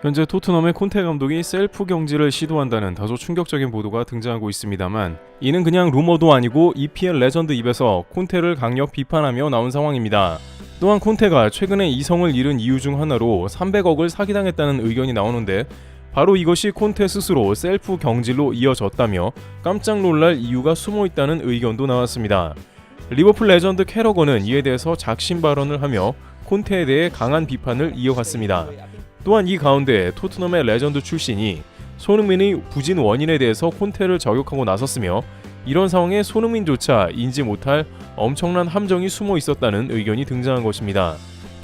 현재 토트넘의 콘테 감독이 셀프 경질을 시도한다는 다소 충격적인 보도가 등장하고 있습니다만, 이는 그냥 루머도 아니고 EPL 레전드 입에서 콘테를 강력 비판하며 나온 상황입니다. 또한 콘테가 최근에 이성을 잃은 이유 중 하나로 300억을 사기당했다는 의견이 나오는데, 바로 이것이 콘테 스스로 셀프 경질로 이어졌다며 깜짝 놀랄 이유가 숨어있다는 의견도 나왔습니다. 리버풀 레전드 캐러건은 이에 대해서 작심 발언을 하며 콘테에 대해 강한 비판을 이어갔습니다. 또한 이 가운데 토트넘의 레전드 출신이 손흥민의 부진 원인에 대해서 콘테를 저격하고 나섰으며, 이런 상황에 손흥민조차 인지 못할 엄청난 함정이 숨어 있었다는 의견이 등장한 것입니다.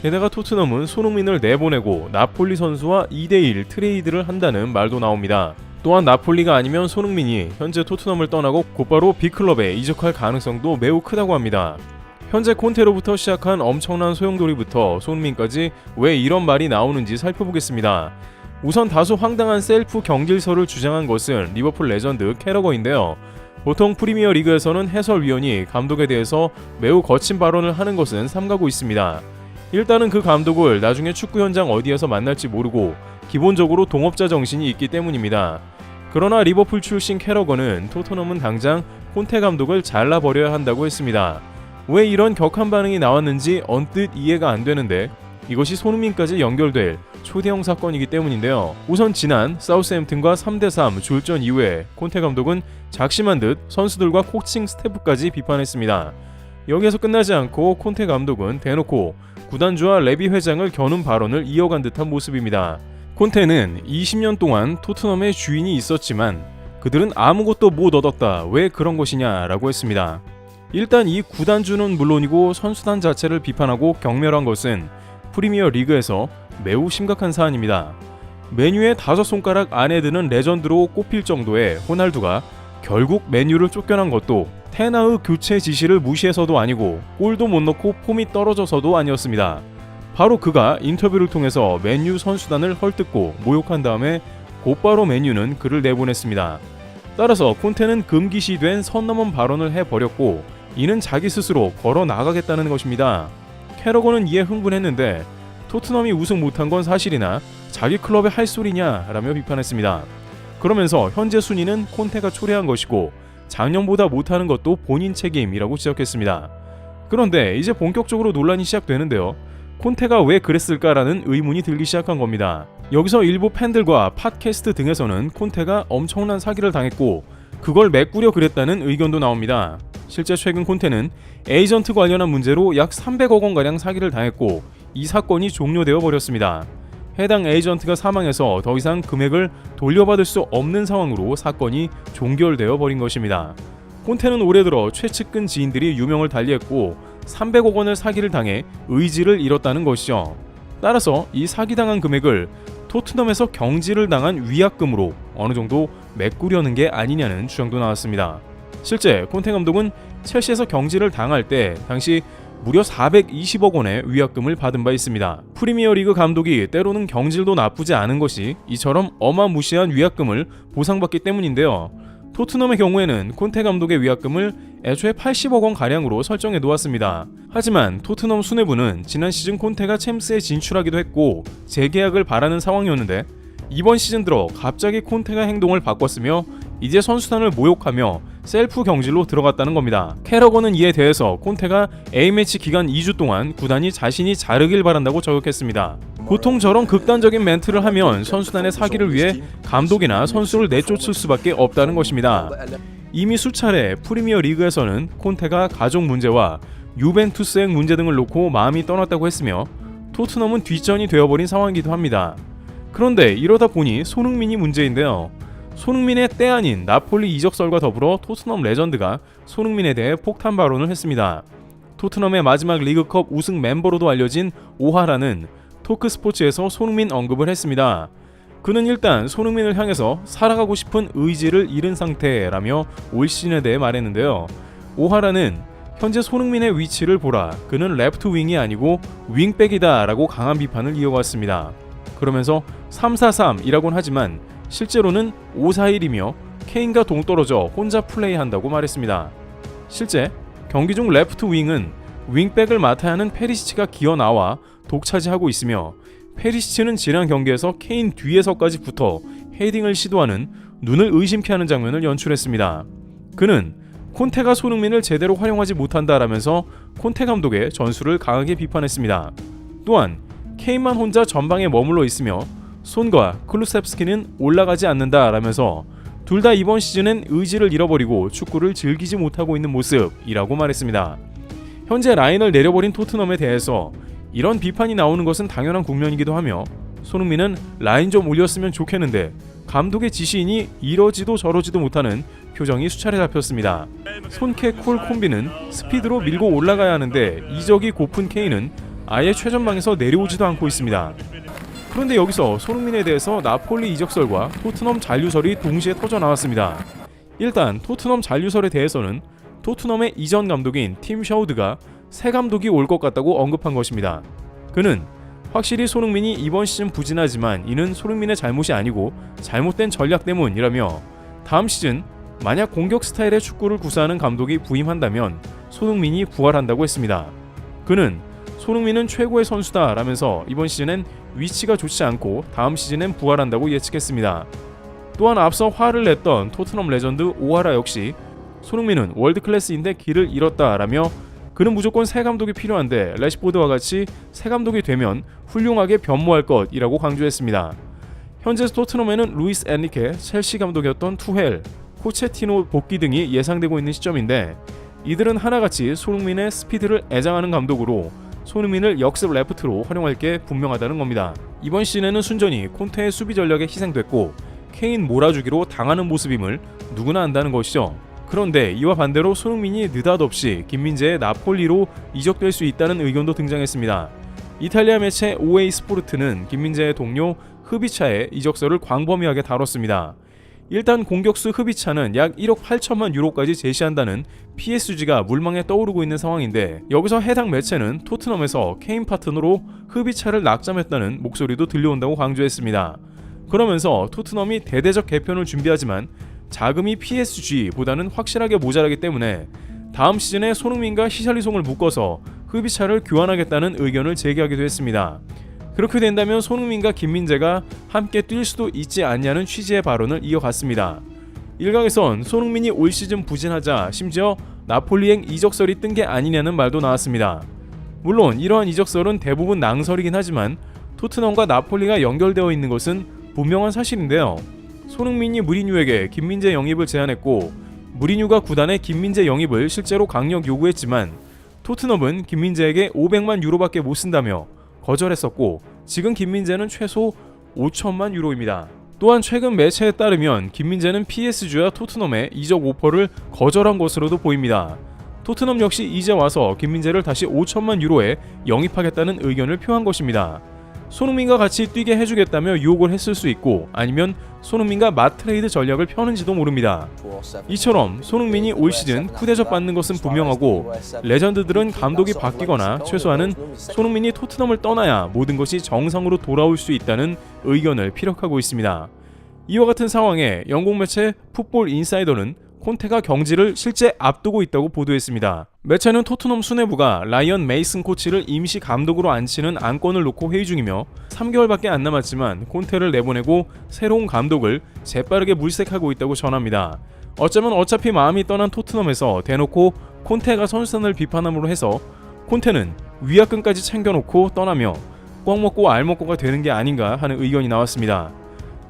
게다가 토트넘은 손흥민을 내보내고 나폴리 선수와 2대1 트레이드를 한다는 말도 나옵니다. 또한 나폴리가 아니면 손흥민이 현재 토트넘을 떠나고 곧바로 빅클럽에 이적할 가능성도 매우 크다고 합니다. 현재 콘테로부터 시작한 엄청난 소용돌이부터 손흥민까지 왜 이런 말이 나오는지 살펴보겠습니다. 우선 다소 황당한 셀프 경질설을 주장한 것은 리버풀 레전드 캐러거인데요. 보통 프리미어 리그에서는 해설위원이 감독에 대해서 매우 거친 발언을 하는 것은 삼가고 있습니다. 일단은 그 감독을 나중에 축구 현장 어디에서 만날지 모르고 기본적으로 동업자 정신이 있기 때문입니다. 그러나 리버풀 출신 캐러건은 토트넘은 당장 콘테 감독을 잘라버려야 한다고 했습니다. 왜 이런 격한 반응이 나왔는지 언뜻 이해가 안 되는데, 이것이 손흥민까지 연결될 초대형 사건이기 때문인데요. 우선 지난 사우스햄튼과 3대3 졸전 이후에 콘테 감독은 작심한 듯 선수들과 코칭 스태프까지 비판했습니다. 여기에서 끝나지 않고 콘테 감독은 대놓고 구단주와 레비 회장을 겨눈 발언을 이어간 듯한 모습입니다. 콘테는 20년 동안 토트넘의 주인이 있었지만 그들은 아무것도 못 얻었다. 왜 그런 것이냐 라고 했습니다. 일단 이 구단주는 물론이고 선수단 자체를 비판하고 경멸한 것은 프리미어 리그에서 매우 심각한 사안입니다. 맨유의 5손가락 안에 드는 레전드로 꼽힐 정도의 호날두가 결국 맨유를 쫓겨난 것도 테나의 교체 지시를 무시해서도 아니고 골도 못 넣고 폼이 떨어져서도 아니었습니다. 바로 그가 인터뷰를 통해서 맨유 선수단을 헐뜯고 모욕한 다음에 곧바로 맨유는 그를 내보냈습니다. 따라서 콘테는 금기시된 선 넘은 발언을 해버렸고, 이는 자기 스스로 걸어 나가겠다는 것입니다. 캐러건은 이에 흥분했는데 토트넘이 우승 못한 건 사실이나 자기 클럽에 할 소리냐 라며 비판했습니다. 그러면서 현재 순위는 콘테가 초래한 것이고 작년보다 못하는 것도 본인 책임이라고 지적했습니다. 그런데 이제 본격적으로 논란이 시작되는데요. 콘테가 왜 그랬을까라는 의문이 들기 시작한 겁니다. 여기서 일부 팬들과 팟캐스트 등에서는 콘테가 엄청난 사기를 당했고 그걸 메꾸려 그랬다는 의견도 나옵니다. 실제 최근 콘테는 에이전트 관련한 문제로 약 300억 원가량 사기를 당했고 이 사건이 종료되어 버렸습니다. 해당 에이전트가 사망해서 더 이상 금액을 돌려받을 수 없는 상황으로 사건이 종결되어 버린 것입니다. 콘테는 올해 들어 최측근 지인들이 유명을 달리했고 300억 원을 사기를 당해 의지를 잃었다는 것이죠. 따라서 이 사기당한 금액을 토트넘에서 경질을 당한 위약금으로 어느 정도 메꾸려는 게 아니냐는 주장도 나왔습니다. 실제 콘테 감독은 첼시에서 경질을 당할 때 당시 무려 420억 원의 위약금을 받은 바 있습니다. 프리미어리그 감독이 때로는 경질도 나쁘지 않은 것이 이처럼 어마무시한 위약금을 보상받기 때문인데요. 토트넘의 경우에는 콘테 감독의 위약금을 애초에 80억 원 가량으로 설정해 놓았습니다. 하지만 토트넘 수뇌부는 지난 시즌 콘테가 챔스에 진출하기도 했고 재계약을 바라는 상황이었는데, 이번 시즌 들어 갑자기 콘테가 행동을 바꿨으며 이제 선수단을 모욕하며 셀프 경질로 들어갔다는 겁니다. 캐러건은 이에 대해서 콘테가 A매치 기간 2주 동안 구단이 자신이 자르길 바란다고 저격했습니다. 보통 저런 극단적인 멘트를 하면 선수단의 사기를 위해 감독이나 선수를 내쫓을 수밖에 없다는 것입니다. 이미 수차례 프리미어 리그에서는 콘테가 가족 문제와 유벤투스행 문제 등을 놓고 마음이 떠났다고 했으며 토트넘은 뒷전이 되어버린 상황이기도 합니다. 그런데 이러다 보니 손흥민이 문제인데요. 손흥민의 때 아닌 나폴리 이적설과 더불어 토트넘 레전드가 손흥민에 대해 폭탄 발언을 했습니다. 토트넘의 마지막 리그컵 우승 멤버로도 알려진 오하라는 토크스포츠에서 손흥민 언급을 했습니다. 그는 일단 손흥민을 향해서 살아가고 싶은 의지를 잃은 상태라며 올 시즌에 대해 말했는데요. 오하라는 현재 손흥민의 위치를 보라, 그는 레프트 윙이 아니고 윙백이다 라고 강한 비판을 이어갔습니다. 그러면서 3-4-3이라고는 하지만 실제로는 5-4-1이며 케인과 동떨어져 혼자 플레이한다고 말했습니다. 실제 경기 중 레프트 윙은 윙백을 맡아야 하는 페리시치가 기어나와 독차지하고 있으며 페리시치는 지난 경기에서 케인 뒤에서까지 붙어 헤딩을 시도하는 눈을 의심케 하는 장면을 연출했습니다. 그는 콘테가 손흥민을 제대로 활용하지 못한다라면서 콘테 감독의 전술을 강하게 비판했습니다. 또한 케인만 혼자 전방에 머물러 있으며 손과 클루셉스키는 올라가지 않는다라면서 둘 다 이번 시즌엔 의지를 잃어버리고 축구를 즐기지 못하고 있는 모습이라고 말했습니다. 현재 라인을 내려버린 토트넘에 대해서 이런 비판이 나오는 것은 당연한 국면이기도 하며 손흥민은 라인 좀 올렸으면 좋겠는데 감독의 지시이니 이러지도 저러지도 못하는 표정이 수차례 잡혔습니다. 손케 콜 콤비는 스피드로 밀고 올라가야 하는데 이적이 고픈 케인은 아예 최전방에서 내려오지도 않고 있습니다. 그런데 여기서 손흥민에 대해서 나폴리 이적설과 토트넘 잔류설이 동시에 터져 나왔습니다. 일단 토트넘 잔류설에 대해서는 토트넘의 이전 감독인 팀 샤우드가 새 감독이 올 것 같다고 언급한 것입니다. 그는 확실히 손흥민이 이번 시즌 부진하지만 이는 손흥민의 잘못이 아니고 잘못된 전략 때문이라며 다음 시즌 만약 공격 스타일의 축구를 구사하는 감독이 부임한다면 손흥민이 부활한다고 했습니다. 그는 손흥민은 최고의 선수다 라면서 이번 시즌엔 위치가 좋지 않고 다음 시즌엔 부활한다고 예측했습니다. 또한 앞서 화를 냈던 토트넘 레전드 오하라 역시 손흥민은 월드클래스인데 길을 잃었다 라며 그는 무조건 새 감독이 필요한데 래시포드와 같이 새 감독이 되면 훌륭하게 변모할 것이라고 강조했습니다. 현재 토트넘에는 루이스 엔리케, 첼시 감독이었던 투헬, 포체티노 복귀 등이 예상되고 있는 시점인데 이들은 하나같이 손흥민의 스피드를 애장하는 감독으로 손흥민을 역습 레프트로 활용할 게 분명하다는 겁니다. 이번 시즌에는 순전히 콘테의 수비 전략에 희생됐고 케인 몰아주기로 당하는 모습임을 누구나 안다는 것이죠. 그런데 이와 반대로 손흥민이 느닷없이 김민재의 나폴리로 이적될 수 있다는 의견도 등장했습니다. 이탈리아 매체 오에이 스포르트는 김민재의 동료 흐비차의 이적설을 광범위하게 다뤘습니다. 일단 공격수 흐비차는 약 1억 8천만 유로까지 제시한다는 PSG가 물망에 떠오르고 있는 상황인데 여기서 해당 매체는 토트넘에서 케인 파트너로 흐비차를 낙점했다는 목소리도 들려온다고 강조했습니다. 그러면서 토트넘이 대대적 개편을 준비하지만 자금이 PSG보다는 확실하게 모자라기 때문에 다음 시즌에 손흥민과 히샬리송을 묶어서 흐비차를 교환하겠다는 의견을 제기하기도 했습니다. 그렇게 된다면 손흥민과 김민재가 함께 뛸 수도 있지 않냐는 취지의 발언을 이어갔습니다. 일각에선 손흥민이 올 시즌 부진하자 심지어 나폴리행 이적설이 뜬 게 아니냐는 말도 나왔습니다. 물론 이러한 이적설은 대부분 낭설이긴 하지만 토트넘과 나폴리가 연결되어 있는 것은 분명한 사실인데요. 손흥민이 무리뉴에게 김민재 영입을 제안했고 무리뉴가 구단에 김민재 영입을 실제로 강력 요구했지만 토트넘은 김민재에게 500만 유로밖에 못 쓴다며 거절했었고 지금 김민재는 최소 5천만 유로입니다. 또한 최근 매체에 따르면 김민재는 PSG와 토트넘의 이적 오퍼를 거절한 것으로도 보입니다. 토트넘 역시 이제 와서 김민재를 다시 5천만 유로에 영입하겠다는 의견을 표한 것입니다. 손흥민과 같이 뛰게 해주겠다며 유혹을 했을 수 있고 아니면 손흥민과 맞트레이드 전략을 펴는지도 모릅니다. 이처럼 손흥민이 올 시즌 푸대접 받는 것은 분명하고 레전드들은 감독이 바뀌거나 최소한은 손흥민이 토트넘을 떠나야 모든 것이 정상으로 돌아올 수 있다는 의견을 피력하고 있습니다. 이와 같은 상황에 영국 매체 풋볼 인사이더는 콘테가 경질을 실제 앞두고 있다고 보도했습니다. 매체는 토트넘 수뇌부가 라이언 메이슨 코치를 임시 감독으로 앉히는 안건을 놓고 회의 중이며 3개월밖에 안 남았지만 콘테를 내보내고 새로운 감독을 재빠르게 물색하고 있다고 전합니다. 어쩌면 어차피 마음이 떠난 토트넘에서 대놓고 콘테가 선수단을 비판함으로 해서 콘테는 위약금까지 챙겨놓고 떠나며 꽉 먹고 알 먹고가 되는 게 아닌가 하는 의견이 나왔습니다.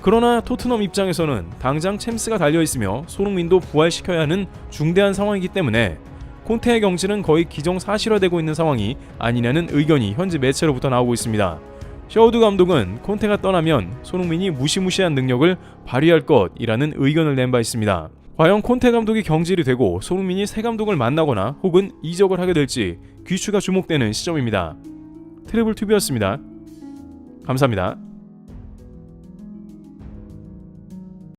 그러나 토트넘 입장에서는 당장 챔스가 달려있으며 손흥민도 부활시켜야 하는 중대한 상황이기 때문에 콘테의 경질은 거의 기정사실화되고 있는 상황이 아니냐는 의견이 현지 매체로부터 나오고 있습니다. 샤우드 감독은 콘테가 떠나면 손흥민이 무시무시한 능력을 발휘할 것이라는 의견을 낸 바 있습니다. 과연 콘테 감독이 경질이 되고 손흥민이 새 감독을 만나거나 혹은 이적을 하게 될지 귀추가 주목되는 시점입니다. 트래블TV였습니다. 감사합니다.